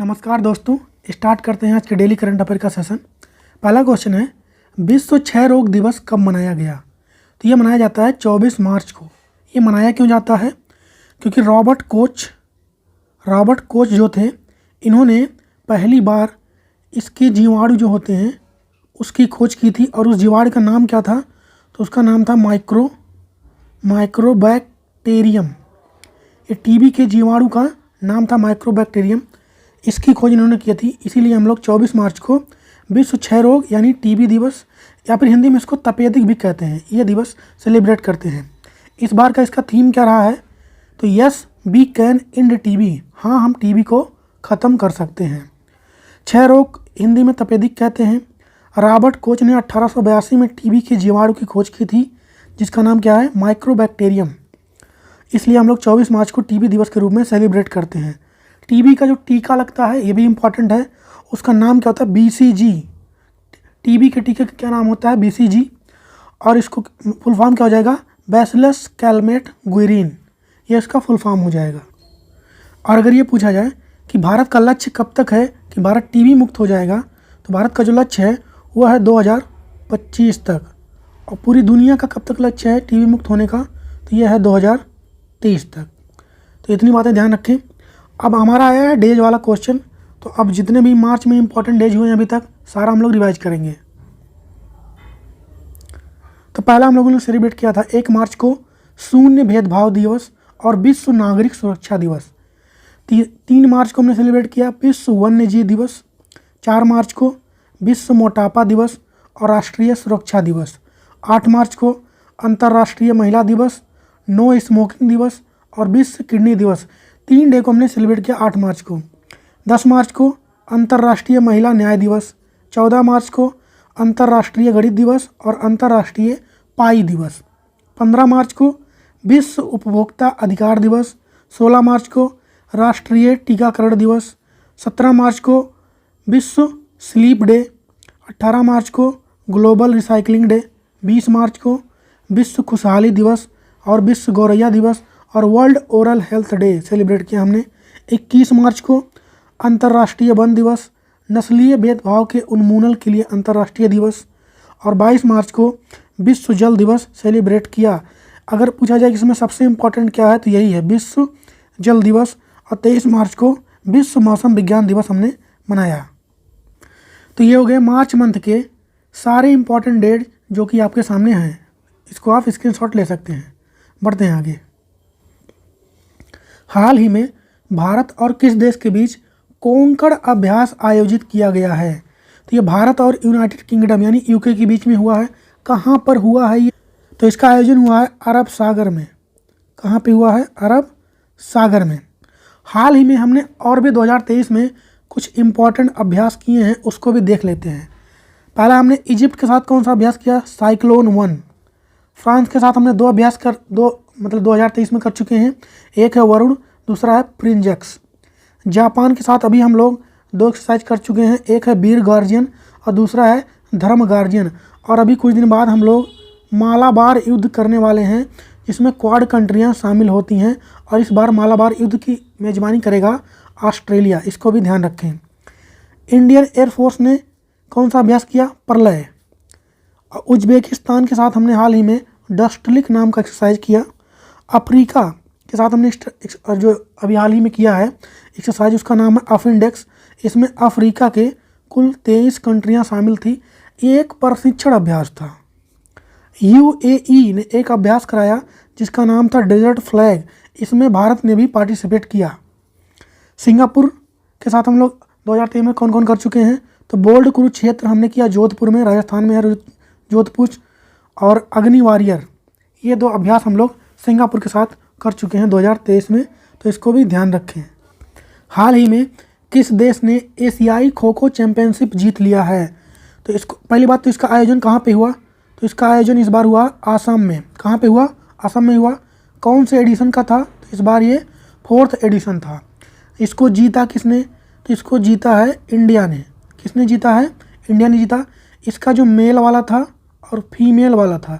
नमस्कार दोस्तों, स्टार्ट करते हैं आज के डेली करंट अफेयर का सेशन। पहला क्वेश्चन है, विश्व क्षय रोग दिवस कब मनाया गया? तो ये मनाया जाता है 24 मार्च को। ये मनाया क्यों जाता है? क्योंकि रॉबर्ट कोच जो थे, इन्होंने पहली बार इसके जीवाणु जो होते हैं उसकी खोज की थी। और उस जीवाणु का नाम क्या था? तो उसका नाम था माइक्रोबैक्टीरियम। ये टीबी के जीवाणु का नाम था माइक्रोबैक्टीरियम। इसकी खोज इन्होंने की थी। इसीलिए हम लोग 24 मार्च को विश्व क्षय रोग यानी टीबी दिवस, या फिर हिंदी में इसको तपेदिक भी कहते हैं, ये दिवस सेलिब्रेट करते हैं। इस बार का इसका थीम क्या रहा है? तो yes we can and TB, हाँ हम टीबी को ख़त्म कर सकते हैं। क्षय रोग हिंदी में तपेदिक कहते हैं। रॉबर्ट कोच ने 1882 में टीबी के जीवाणु की खोज की थी, जिसका नाम क्या है? माइक्रोबैक्टीरियम। इसलिए हम लोग 24 मार्च को टीबी दिवस के रूप में सेलिब्रेट करते हैं। टीबी का जो टीका लगता है ये भी इम्पॉर्टेंट है, उसका नाम क्या होता है? BCG। टीबी के टीके का क्या नाम होता है? BCG। और इसको फुल फॉर्म क्या हो जाएगा? बैसिलस कैलमेट गुएरिन, ये इसका फुल फॉर्म हो जाएगा। और अगर ये पूछा जाए कि भारत का लक्ष्य कब तक है कि भारत टीबी मुक्त हो जाएगा, तो भारत का जो लक्ष्य है वो है 2025 तक। और पूरी दुनिया का कब तक लक्ष्य है टीबी मुक्त होने का? तो यह है 2023 तक। तो इतनी बातें ध्यान रखें। अब हमारा आया है डेज वाला क्वेश्चन। तो अब जितने भी मार्च में इंपॉर्टेंट डेज हुए हैं अभी तक, सारा हम लोग रिवाइज करेंगे। तो पहला हम लोगों ने सेलिब्रेट किया था 1 मार्च को शून्य भेदभाव दिवस और विश्व नागरिक सुरक्षा दिवस। 3 मार्च को हमने सेलिब्रेट किया विश्व वन्य जीव दिवस। 4 मार्च को विश्व मोटापा दिवस और राष्ट्रीय सुरक्षा दिवस। 8 मार्च को अंतर्राष्ट्रीय महिला दिवस, नो स्मोकिंग दिवस और विश्व किडनी दिवस। 3 डे को हमने सेलिब्रेट किया 8 मार्च को। 10 मार्च को अंतर्राष्ट्रीय महिला न्याय दिवस। 14 मार्च को अंतर्राष्ट्रीय गणित दिवस और अंतर्राष्ट्रीय पाई दिवस। 15 मार्च को विश्व उपभोक्ता अधिकार दिवस। 16 मार्च को राष्ट्रीय टीकाकरण दिवस। 17 मार्च को विश्व स्लीप डे। 18 मार्च को ग्लोबल रिसाइकलिंग डे। 20 मार्च को विश्व खुशहाली दिवस और विश्व गौरैया दिवस और world oral health day celebrate किया हमने। 21 मार्च को अंतर्राष्ट्रीय वन दिवस, नस्लीय भेदभाव के उन्मूलन के लिए अंतर्राष्ट्रीय दिवस। और 22 मार्च को विश्व जल दिवस सेलिब्रेट किया। अगर पूछा जाए कि इसमें सबसे इम्पोर्टेंट क्या है, तो यही है विश्व जल दिवस। और 23 मार्च को विश्व मौसम विज्ञान दिवस हमने मनाया। तो ये हो गए मार्च मंथ के सारे इम्पोर्टेंट डेट जो कि आपके सामने हैं। इसको आप स्क्रीनशॉट ले सकते हैं। बढ़ते हैं आगे। हाल ही में भारत और किस देश के बीच कोंकण अभ्यास आयोजित किया गया है? तो ये भारत और यूनाइटेड किंगडम यानी UK के बीच में हुआ है। कहाँ पर हुआ है ये? तो इसका आयोजन हुआ है अरब सागर में। कहाँ पे हुआ है? अरब सागर में। हाल ही में हमने और भी 2023 में कुछ इम्पॉर्टेंट अभ्यास किए हैं, उसको भी देख लेते हैं। पहला हमने इजिप्ट के साथ कौन सा अभ्यास किया? साइक्लोन 1। फ्रांस के साथ हमने 2 अभ्यास 2023 में कर चुके हैं। एक है वरुण, दूसरा है प्रिंजेक्स। जापान के साथ अभी हम लोग 2 एक्सरसाइज कर चुके हैं। एक है वीर गार्जियन और दूसरा है धर्म गार्जियन। और अभी कुछ दिन बाद हम लोग मालाबार युद्ध करने वाले हैं, जिसमें क्वाड कंट्रियां शामिल होती हैं। और इस बार मालाबार युद्ध की मेजबानी करेगा ऑस्ट्रेलिया, इसको भी ध्यान रखें। इंडियन एयरफोर्स ने कौन सा अभ्यास किया? प्रलय। उज्बेकिस्तान के साथ हमने हाल ही में डस्टलिक नाम का एक्सरसाइज किया। अफ्रीका के साथ हमने जो अभी हाल ही में किया है एक्सरसाइज, उसका नाम है अफिंडेक्स। इसमें अफ्रीका के कुल 23 कंट्रियां शामिल थी। एक प्रशिक्षण अभ्यास था। UAE ने एक अभ्यास कराया जिसका नाम था डेजर्ट फ्लैग। इसमें भारत ने भी पार्टिसिपेट किया। सिंगापुर के साथ हम लोग 2023 में कौन कौन कर चुके हैं? तो बोल्ड कुरुक्षेत्र हमने किया, जोधपुर में, राजस्थान में है जोधपुर। और अग्नि वॉरियर, ये 2 अभ्यास हम लोग सिंगापुर के साथ कर चुके हैं 2023 में। तो इसको भी ध्यान रखें। हाल ही में किस देश ने एशियाई खो खो चैंपियनशिप जीत लिया है? तो इसको पहली बात तो इसका आयोजन कहाँ पे हुआ? तो इसका आयोजन इस बार हुआ आसाम में। कहाँ पे हुआ? आसाम में हुआ। कौन से एडिशन का था? तो इस बार ये 4th एडिशन था। इसको जीता किसने? तो इसको जीता है इंडिया ने। किसने जीता है? इंडिया ने जीता। इसका जो मेल वाला था और फीमेल वाला था,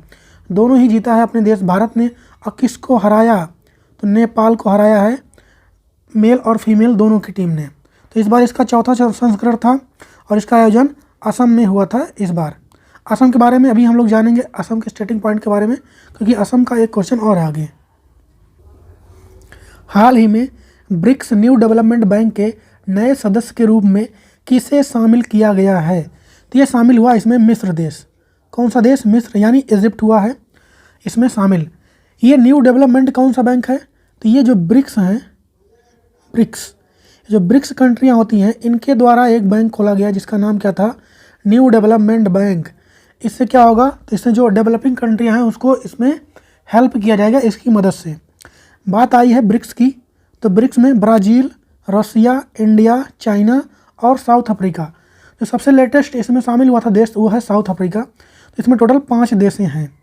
दोनों ही जीता है अपने देश भारत ने। और किसको हराया? तो नेपाल को हराया है, मेल और फीमेल दोनों की टीम ने। तो इस बार इसका चौथा संस्करण था और इसका आयोजन असम में हुआ था इस बार। असम के बारे में अभी हम लोग जानेंगे, असम के स्टार्टिंग पॉइंट के बारे में, क्योंकि असम का एक क्वेश्चन और है आगे। हाल ही में ब्रिक्स न्यू डेवलपमेंट बैंक के नए सदस्य के रूप में किसे शामिल किया गया है? तो ये शामिल हुआ इसमें मिस्र देश। कौन सा देश? मिस्र यानी इजिप्ट हुआ है इसमें शामिल। ये न्यू डेवलपमेंट कौन सा बैंक है? तो ये जो ब्रिक्स हैं, जो ब्रिक्स कंट्रियां होती हैं, इनके द्वारा एक बैंक खोला गया जिसका नाम क्या था? New development bank. इससे क्या होगा? तो इससे जो डेवलपिंग कंट्रियां हैं उसको इसमें हेल्प किया जाएगा इसकी मदद से। बात आई है ब्रिक्स की, तो ब्रिक्स में ब्राज़ील, रसिया, इंडिया, चाइना और साउथ अफ्रीका। जो सबसे लेटेस्ट इसमें शामिल हुआ था देश वो है साउथ अफ्रीका। तो इसमें टोटल 5 देश हैं।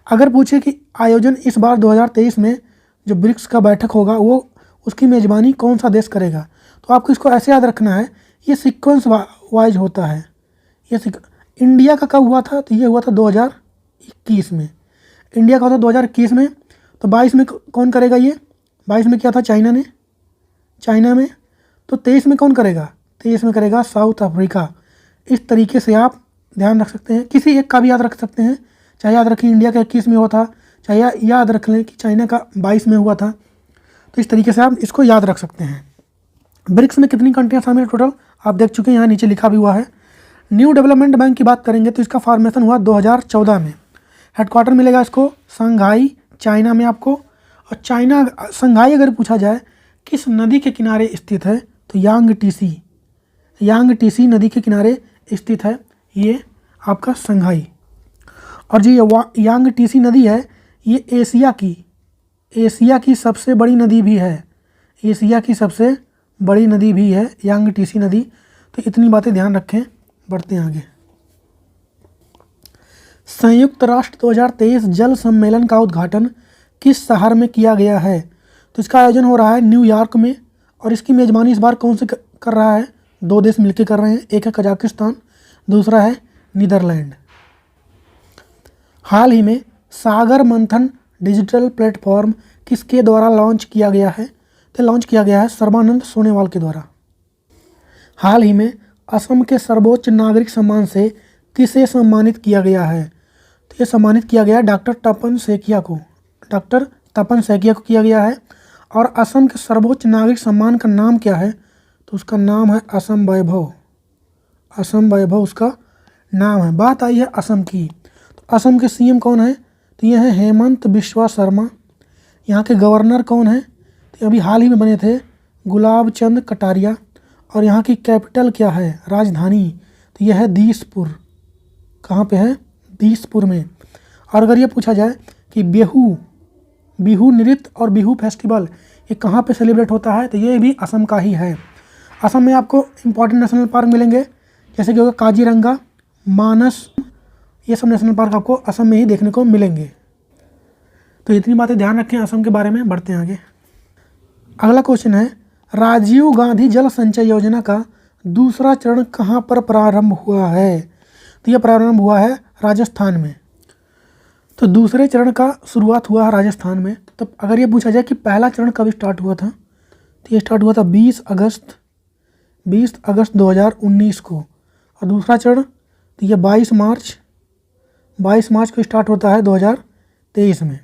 अगर पूछे कि आयोजन इस बार 2023 में जो ब्रिक्स का बैठक होगा वो उसकी मेज़बानी कौन सा देश करेगा, तो आपको इसको ऐसे याद रखना है, ये सीक्वेंस वाइज होता है। ये इंडिया का कब हुआ था? तो ये हुआ था 2021 में। इंडिया का हुआ था 2021 में। तो 22 में कौन करेगा? ये 22 में क्या था? चाइना में। तो 23 में कौन करेगा? 23 में करेगा साउथ अफ्रीका। इस तरीके से आप ध्यान रख सकते हैं, किसी एक का भी याद रख सकते हैं। चाहे याद रखें इंडिया का 21 में हुआ था, चाहे याद रख लें कि चाइना का 22 में हुआ था। तो इस तरीके से आप इसको याद रख सकते हैं। ब्रिक्स में कितनी कंट्रियां शामिल टोटल आप देख चुके हैं, यहाँ नीचे लिखा भी हुआ है। न्यू डेवलपमेंट बैंक की बात करेंगे तो इसका फॉर्मेशन हुआ 2014 में। हेडक्वार्टर मिलेगा इसको शंघाई, चाइना में आपको। और चाइना शंघाई अगर पूछा जाए किस नदी के किनारे स्थित है, तो यांगटीसी नदी के किनारे स्थित है ये आपका शंघाई। और जो ये यांगटीसी नदी है ये एशिया की सबसे बड़ी नदी भी है। एशिया की सबसे बड़ी नदी भी है यांगटीसी नदी। तो इतनी बातें ध्यान रखें, बढ़ते हैं आगे। संयुक्त राष्ट्र 2023 जल सम्मेलन का उद्घाटन किस शहर में किया गया है? तो इसका आयोजन हो रहा है न्यूयॉर्क में। और इसकी मेज़बानी इस बार कौन से कर रहा है? 2 देश मिलकर कर रहे हैं, एक है कजाकिस्तान, दूसरा है नीदरलैंड। हाल ही में सागर मंथन डिजिटल प्लेटफॉर्म किसके द्वारा लॉन्च किया गया है? तो लॉन्च किया गया है सर्बानंद सोनोवाल के द्वारा। हाल ही में असम के सर्वोच्च नागरिक सम्मान से किसे सम्मानित किया गया है? तो ये सम्मानित किया गया डॉक्टर तपन सैकिया को किया गया है। और असम के सर्वोच्च नागरिक सम्मान का नाम क्या है? तो उसका नाम है असम वैभव उसका नाम है। बात आई है असम की, तो असम के सीएम कौन है? तो ये हैं हेमंत बिश्वा शर्मा। यहाँ के गवर्नर कौन है? तो अभी हाल ही में बने थे गुलाब चंद कटारिया। और यहाँ की कैपिटल क्या है, राजधानी? तो यह है दिसपुर। कहाँ पे है? दिसपुर में। और अगर ये पूछा जाए कि बिहू नृत्य और बिहू फेस्टिवल ये कहाँ पे सेलिब्रेट होता है, तो ये भी असम का ही है। असम में आपको इम्पॉर्टेंट नेशनल पार्क मिलेंगे, जैसे कि होगा काजीरंगा, मानस, ये सब नेशनल पार्क आपको असम में ही देखने को मिलेंगे। तो इतनी बातें ध्यान रखें असम के बारे में। बढ़ते हैं आगे। अगला क्वेश्चन है, राजीव गांधी जल संचय योजना का दूसरा चरण कहाँ पर प्रारंभ हुआ है? तो यह प्रारंभ हुआ है राजस्थान में। तो दूसरे चरण का शुरुआत हुआ है राजस्थान में। तो अगर ये पूछा जाए कि पहला चरण कब स्टार्ट हुआ था, तो ये स्टार्ट हुआ था 20 अगस्त 2019 को। और दूसरा चरण तो ये 22 मार्च को स्टार्ट होता है 2023 में।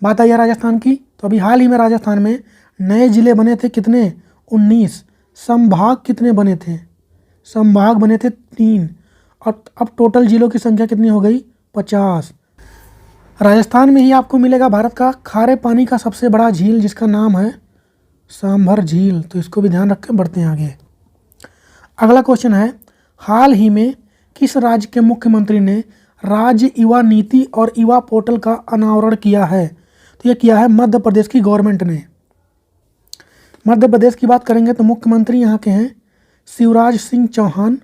बात आई है राजस्थान की, तो अभी हाल ही में राजस्थान में नए ज़िले बने थे कितने? 19। संभाग कितने बने थे? संभाग बने थे 3। और अब टोटल जिलों की संख्या कितनी हो गई? 50। राजस्थान में ही आपको मिलेगा भारत का खारे पानी का सबसे बड़ा झील, जिसका नाम है सांभर झील। तो इसको भी ध्यान रखें। बढ़ते हैं आगे। अगला क्वेश्चन है, हाल ही में किस राज्य के मुख्यमंत्री ने राज्य युवा नीति और युवा पोर्टल का अनावरण किया है? तो यह किया है मध्य प्रदेश की गवर्नमेंट ने। मध्य प्रदेश की बात करेंगे तो मुख्यमंत्री यहाँ के हैं शिवराज सिंह चौहान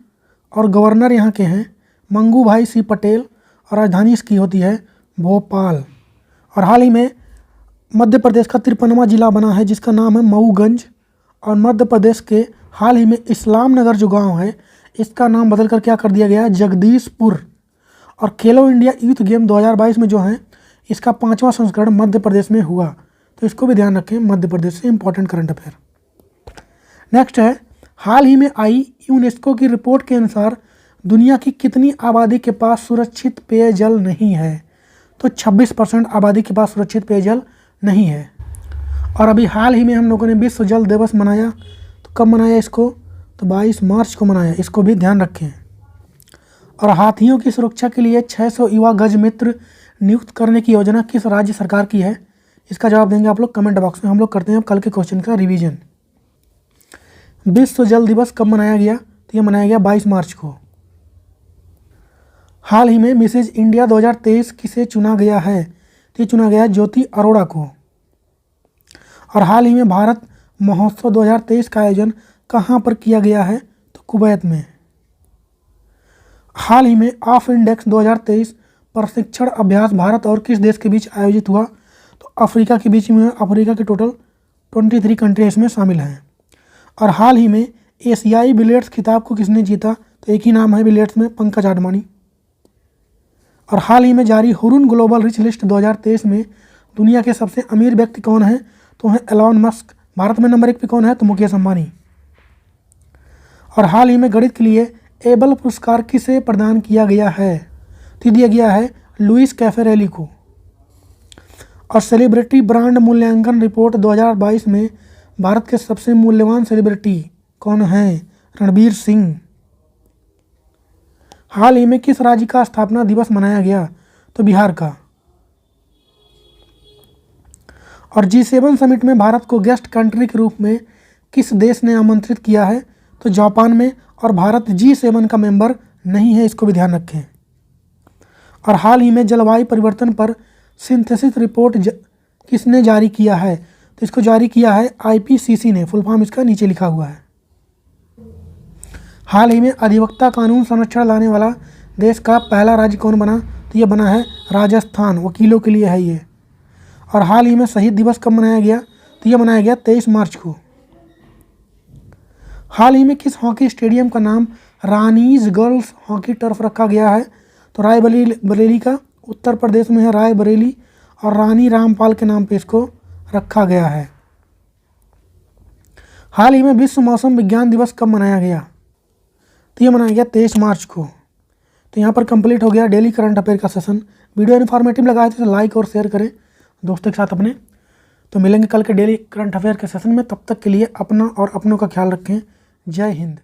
और गवर्नर यहाँ के हैं मंगू भाई सी पटेल और राजधानी इसकी होती है भोपाल। और हाल ही में मध्य प्रदेश का 53वां जिला बना है जिसका नाम है मऊगंज। और मध्य प्रदेश के हाल ही में इस्लाम नगर जो गांव है इसका नाम बदल कर क्या कर दिया गया है? जगदीशपुर। और खेलो इंडिया यूथ गेम 2022 में जो है इसका 5वां संस्करण मध्य प्रदेश में हुआ। तो इसको भी ध्यान रखें, मध्य प्रदेश से इंपॉर्टेंट करंट अफेयर। नेक्स्ट है, हाल ही में आई यूनेस्को की रिपोर्ट के अनुसार दुनिया की कितनी आबादी के पास सुरक्षित पेयजल नहीं है? तो 26% आबादी के पास सुरक्षित पेयजल नहीं है। और अभी हाल ही में हम लोगों ने विश्व जल दिवस मनाया, तो कब मनाया इसको? तो 22 मार्च को मनाया, इसको भी ध्यान रखें। और हाथियों की सुरक्षा के लिए 600 युवा गज मित्र नियुक्त करने की योजना किस राज्य सरकार की है? इसका जवाब देंगे आप लोग कमेंट बॉक्स में। हम लोग करते हैं कल के क्वेश्चन का रिवीजन। विश्व जल दिवस कब मनाया गया? तो ये मनाया गया 22 मार्च को। हाल ही में मिसेज इंडिया 2023 किसे चुना गया है? तो ये चुना गया है ज्योति अरोड़ा को। और हाल ही में भारत महोत्सव 2023 का आयोजन कहाँ पर किया गया है? तो कुवैत में। हाल ही में ऑफ इंडेक्स 2023 प्रशिक्षण अभ्यास भारत और किस देश के बीच आयोजित हुआ? तो अफ्रीका के बीच में। अफ्रीका के टोटल 23 कंट्री इसमें शामिल हैं। और हाल ही में एशियाई बिलियर्ड्स खिताब को किसने जीता? तो एक ही नाम है बिलियर्ड्स में, पंकज आडवाणी। और हाल ही में जारी हुरुन ग्लोबल रिच लिस्ट 2023 में दुनिया के सबसे अमीर व्यक्ति कौन है? तो है एलॉन मस्क। भारत में नंबर 1 पे कौन है? तो मुकेश अंबानी। और हाल ही में गणित के लिए एबल पुरस्कार किसे प्रदान किया गया है? तो दिया गया है लुइस कैफेरेली को। और सेलिब्रिटी ब्रांड मूल्यांकन रिपोर्ट 2022 में भारत के सबसे मूल्यवान सेलिब्रिटी कौन हैं? रणबीर सिंह। हाल ही में किस राज्य का स्थापना दिवस मनाया गया? तो बिहार का। और G7 समिट में भारत को गेस्ट कंट्री के रूप में किस देश ने आमंत्रित किया है? तो जापान में। और भारत G7 का मेंबर नहीं है, इसको भी ध्यान रखें। और हाल ही में जलवायु परिवर्तन पर सिंथेसिस रिपोर्ट किसने जारी किया है? तो इसको जारी किया है IPCC ने, फुल फॉर्म इसका नीचे लिखा हुआ है। हाल ही में अधिवक्ता कानून संरक्षण लाने वाला देश का पहला राज्य कौन बना? तो ये बना है राजस्थान, वकीलों के लिए है ये। और हाल ही में शहीद दिवस कब मनाया गया? तो ये मनाया गया 23 मार्च को। हाल ही में किस हॉकी स्टेडियम का नाम रानीज गर्ल्स हॉकी टर्फ रखा गया है? तो रायबरेली का, उत्तर प्रदेश में है रायबरेली। और रानी रामपाल के नाम पे इसको रखा गया है। हाल ही में विश्व मौसम विज्ञान दिवस कब मनाया गया? तो ये मनाया गया 23 मार्च को। तो यहाँ पर कंप्लीट हो गया डेली करंट अफेयर का सेशन। वीडियो इन्फॉर्मेटिव लगा है तो लाइक और शेयर करें दोस्तों के साथ अपने। तो मिलेंगे कल के डेली करंट अफेयर के सेशन में, तब तक के लिए अपना और अपनों का ख्याल रखें। जय हिंद।